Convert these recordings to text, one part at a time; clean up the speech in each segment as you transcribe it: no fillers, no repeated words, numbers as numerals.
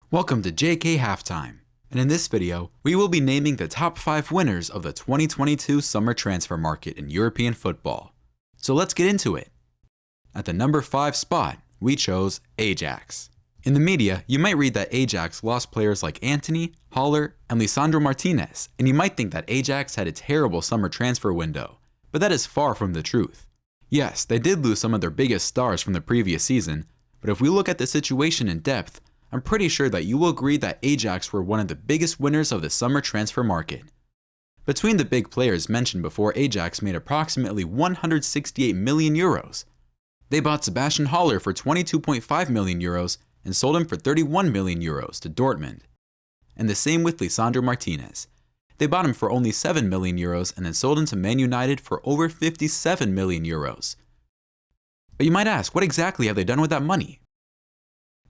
Welcome to JK Halftime, and in this video, we will be naming the top 5 winners of the 2022 summer transfer market in European football. So let's get into it. At the number 5 spot, we chose Ajax. In the media, you might read that Ajax lost players like Antony, Haller, and Lisandro Martinez, and you might think that Ajax had a terrible summer transfer window, but that is far from the truth. Yes, they did lose some of their biggest stars from the previous season, but if we look at the situation in depth, I'm pretty sure that you will agree that Ajax were one of the biggest winners of the summer transfer market. Between the big players mentioned before, Ajax made approximately 168 million euros. They bought Sebastian Haller for 22.5 million euros and sold him for 31 million euros to Dortmund. And the same with Lisandro Martinez. They bought him for only 7 million euros and then sold him to Man United for over 57 million euros. But you might ask, what exactly have they done with that money?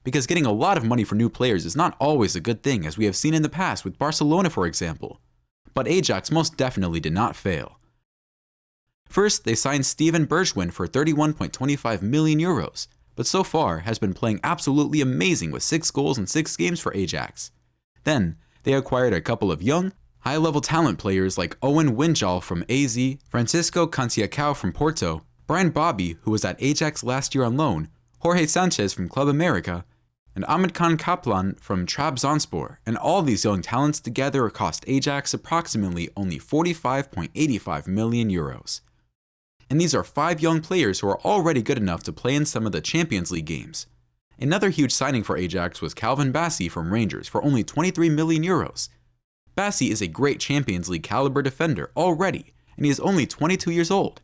Because getting a lot of money for new players is not always a good thing, as we have seen in the past with Barcelona, for example. But Ajax most definitely did not fail. First, they signed Steven Bergwijn for 31.25 million euros, but so far has been playing absolutely amazing with 6 goals in 6 games for Ajax. Then, they acquired a couple of young, high-level talent players like Owen Wijndal from AZ, Francisco Conceição from Porto, Brian Bobby, who was at Ajax last year on loan, Jorge Sanchez from Club America, and Ahmed Khan Kaplan from Trabzonspor, and all these young talents together cost Ajax approximately only 45.85 million euros. And these are 5 young players who are already good enough to play in some of the Champions League games. Another huge signing for Ajax was Calvin Bassey from Rangers for only 23 million euros. Bassey is a great Champions League caliber defender already, and he is only 22 years old.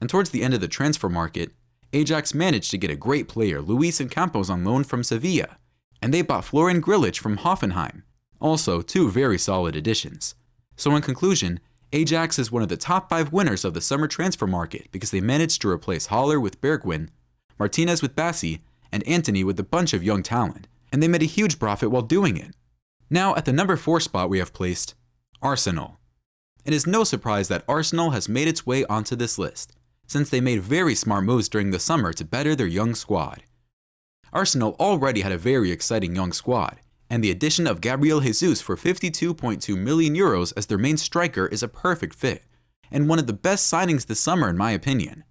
And towards the end of the transfer market, Ajax managed to get a great player, Luis Campos, on loan from Sevilla, and they bought Florian Grillitsch from Hoffenheim, also 2 very solid additions. So in conclusion, Ajax is one of the top 5 winners of the summer transfer market because they managed to replace Haller with Bergwijn, Martinez with Bassey, and Antony with a bunch of young talent, and they made a huge profit while doing it. Now at the number 4 spot we have placed Arsenal. It is no surprise that Arsenal has made its way onto this list, since they made very smart moves during the summer to better their young squad. Arsenal already had a very exciting young squad, and the addition of Gabriel Jesus for 52.2 million euros as their main striker is a perfect fit, and one of the best signings this summer in my opinion.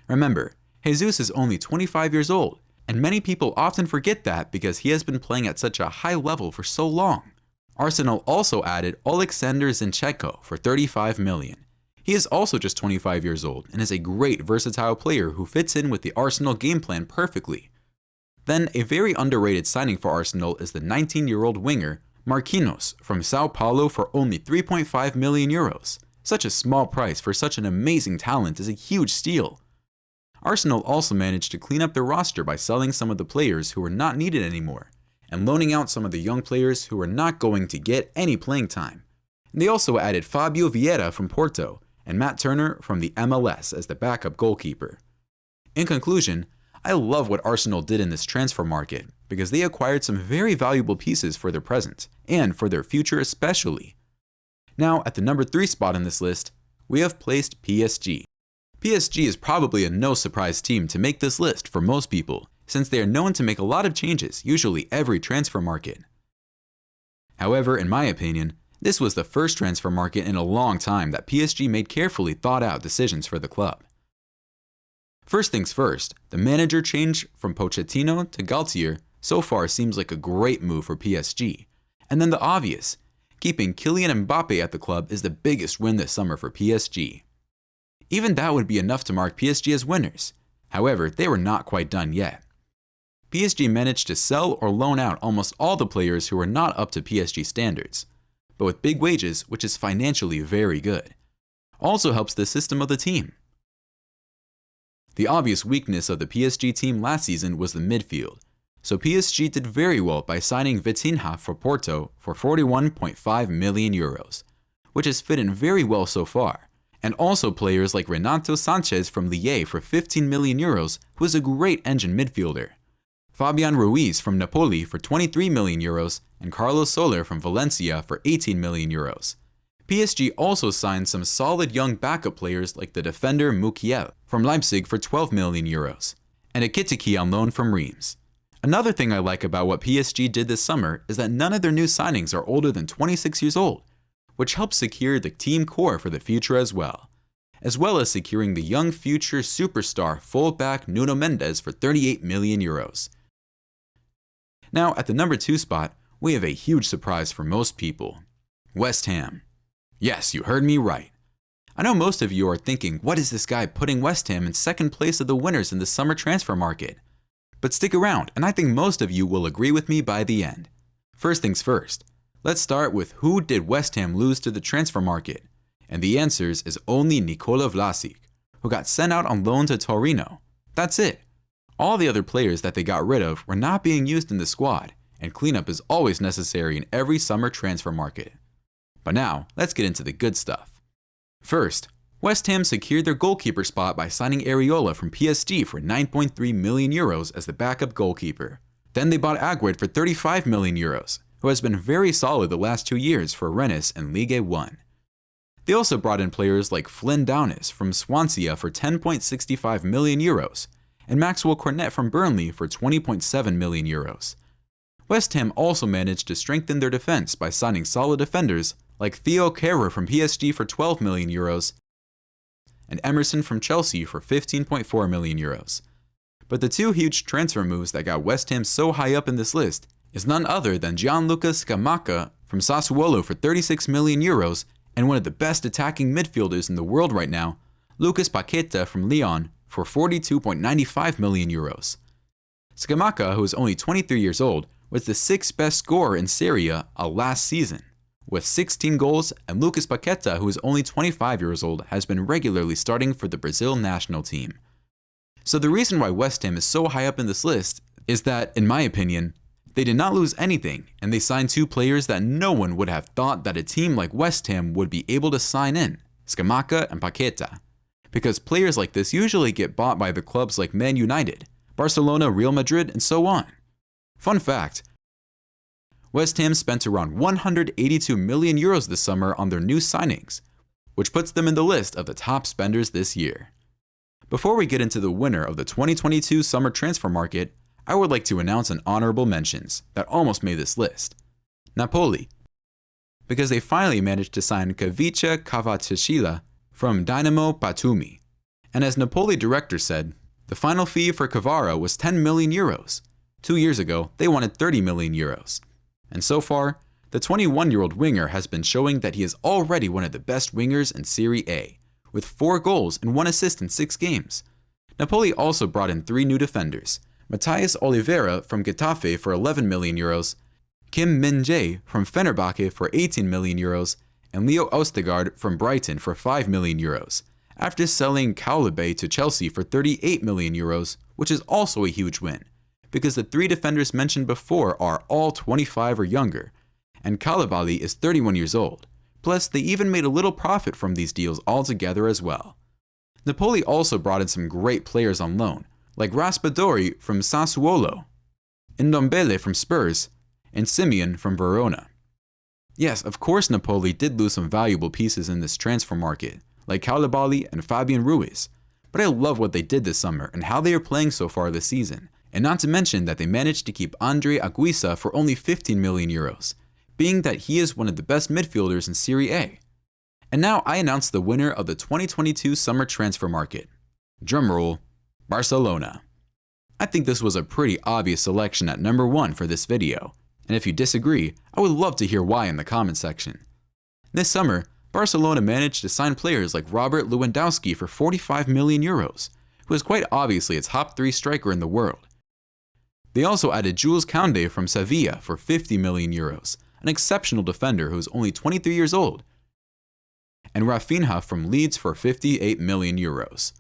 Remember, Jesus is only 25 years old, and many people often forget that because he has been playing at such a high level for so long. Arsenal also added Alexander Zinchenko for 35 million. He is also just 25 years old and is a great versatile player who fits in with the Arsenal game plan perfectly. Then a very underrated signing for Arsenal is the 19-year-old winger Marquinhos from Sao Paulo for only 3.5 million euros. Such a small price for such an amazing talent is a huge steal. Arsenal also managed to clean up their roster by selling some of the players who were not needed anymore and loaning out some of the young players who were not going to get any playing time. And they also added Fabio Vieira from Porto and Matt Turner from the MLS as the backup goalkeeper. In conclusion, I love what Arsenal did in this transfer market because they acquired some very valuable pieces for their present and for their future especially. Now at the number 3 spot on this list, we have placed PSG. PSG is probably a no surprise team to make this list for most people, since they are known to make a lot of changes, usually every transfer market. However, in my opinion, this was the first transfer market in a long time that PSG made carefully thought out decisions for the club. First things first, the manager change from Pochettino to Galtier so far seems like a great move for PSG. And then the obvious, keeping Kylian Mbappe at the club is the biggest win this summer for PSG. Even that would be enough to mark PSG as winners. However, they were not quite done yet. PSG managed to sell or loan out almost all the players who were not up to PSG standards, but with big wages, which is financially very good. Also helps the system of the team. The obvious weakness of the PSG team last season was the midfield, so PSG did very well by signing Vitinha for Porto for 41.5 million euros, which has fit in very well so far, and also players like Renato Sanchez from Lille for 15 million euros, who is a great engine midfielder. Fabian Ruiz from Napoli for 23 million euros, and Carlos Soler from Valencia for 18 million euros. PSG also signed some solid young backup players like the defender Mukiel from Leipzig for 12 million euros, and Ekitike on loan from Reims. Another thing I like about what PSG did this summer is that none of their new signings are older than 26 years old, which helps secure the team core for the future as well as securing the young future superstar fullback Nuno Mendes for 38 million euros. Now, at the number 2 spot, we have a huge surprise for most people. West Ham. Yes, you heard me right. I know most of you are thinking, what is this guy putting West Ham in second place of the winners in the summer transfer market? But stick around, and I think most of you will agree with me by the end. First things first, let's start with who did West Ham lose to the transfer market? And the answers is only Nikola Vlasic, who got sent out on loan to Torino. That's it. All the other players that they got rid of were not being used in the squad, and cleanup is always necessary in every summer transfer market. But now, let's get into the good stuff. First, West Ham secured their goalkeeper spot by signing Areola from PSG for 9.3 million euros as the backup goalkeeper. Then they bought Aguerd for 35 million euros, who has been very solid the last 2 years for Rennes and Ligue 1. They also brought in players like Flynn Downes from Swansea for 10.65 million euros, and Maxwell Cornet from Burnley for 20.7 million euros. West Ham also managed to strengthen their defense by signing solid defenders like Theo Kehrer from PSG for 12 million euros and Emerson from Chelsea for 15.4 million euros. But the 2 huge transfer moves that got West Ham so high up in this list is none other than Gianluca Scamacca from Sassuolo for 36 million euros and one of the best attacking midfielders in the world right now, Lucas Paqueta from Lyon for 42.95 million euros. Scamacca, who is only 23 years old, was the 6th best scorer in Serie A last season, with 16 goals, and Lucas Paqueta, who is only 25 years old, has been regularly starting for the Brazil national team. So the reason why West Ham is so high up in this list is that, in my opinion, they did not lose anything, and they signed 2 players that no one would have thought that a team like West Ham would be able to sign in, Scamacca and Paqueta. Because players like this usually get bought by the clubs like Man United, Barcelona, Real Madrid, and so on. Fun fact, West Ham spent around 182 million euros this summer on their new signings, which puts them in the list of the top spenders this year. Before we get into the winner of the 2022 summer transfer market, I would like to announce an honorable mentions that almost made this list. Napoli, because they finally managed to sign Kavica Kvaratskhelia from Dynamo Batumi. And as Napoli director said, the final fee for Kvara was 10 million euros. 2 years ago, they wanted 30 million euros. And so far, the 21-year-old winger has been showing that he is already one of the best wingers in Serie A, with 4 goals and 1 assist in 6 games. Napoli also brought in 3 new defenders, Matthias Oliveira from Getafe for 11 million euros, Kim Min-jae from Fenerbahce for 18 million euros, and Leo Østigard from Brighton for 5 million euros, after selling Kaulebe to Chelsea for 38 million euros, which is also a huge win, because the 3 defenders mentioned before are all 25 or younger, and Koulibaly is 31 years old. Plus, they even made a little profit from these deals altogether as well. Napoli also brought in some great players on loan, like Raspadori from Sassuolo, Ndombele from Spurs, and Simeon from Verona. Yes, of course Napoli did lose some valuable pieces in this transfer market, like Koulibaly and Fabian Ruiz, but I love what they did this summer and how they are playing so far this season, and not to mention that they managed to keep Andre Aguisa for only 15 million euros, being that he is one of the best midfielders in Serie A. And now I announce the winner of the 2022 summer transfer market. Drumroll, Barcelona. I think this was a pretty obvious selection at number 1 for this video, and if you disagree, I would love to hear why in the comment section. This summer, Barcelona managed to sign players like Robert Lewandowski for 45 million euros, who is quite obviously a top 3 striker in the world. They also added Jules Koundé from Sevilla for 50 million euros, an exceptional defender who is only 23 years old, and Rafinha from Leeds for 58 million euros.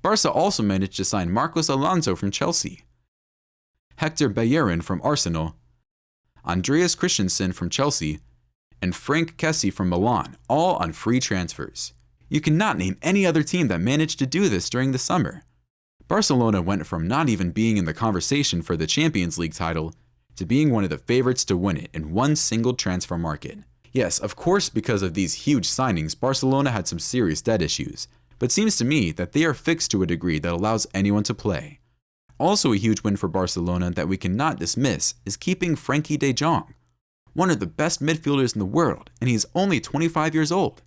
Barca also managed to sign Marcos Alonso from Chelsea, Hector Bellerin from Arsenal, Andreas Christensen from Chelsea, and Frank Kessie from Milan, all on free transfers. You cannot name any other team that managed to do this during the summer. Barcelona went from not even being in the conversation for the Champions League title to being one of the favorites to win it in one single transfer market. Yes, of course, because of these huge signings, Barcelona had some serious debt issues, but seems to me that they are fixed to a degree that allows anyone to play. Also a huge win for Barcelona that we cannot dismiss is keeping Frenkie de Jong, one of the best midfielders in the world, and he's only 25 years old.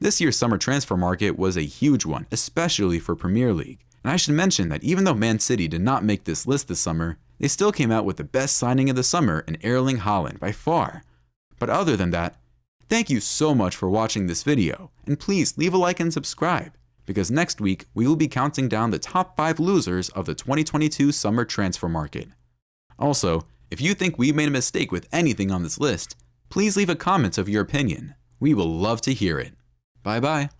This year's summer transfer market was a huge one, especially for Premier League. And I should mention that even though Man City did not make this list this summer, they still came out with the best signing of the summer in Erling Haaland by far. But other than that, thank you so much for watching this video, and please leave a like and subscribe, because next week we will be counting down the top 5 losers of the 2022 summer transfer market. Also, if you think we made a mistake with anything on this list, please leave a comment of your opinion. We will love to hear it. Bye bye.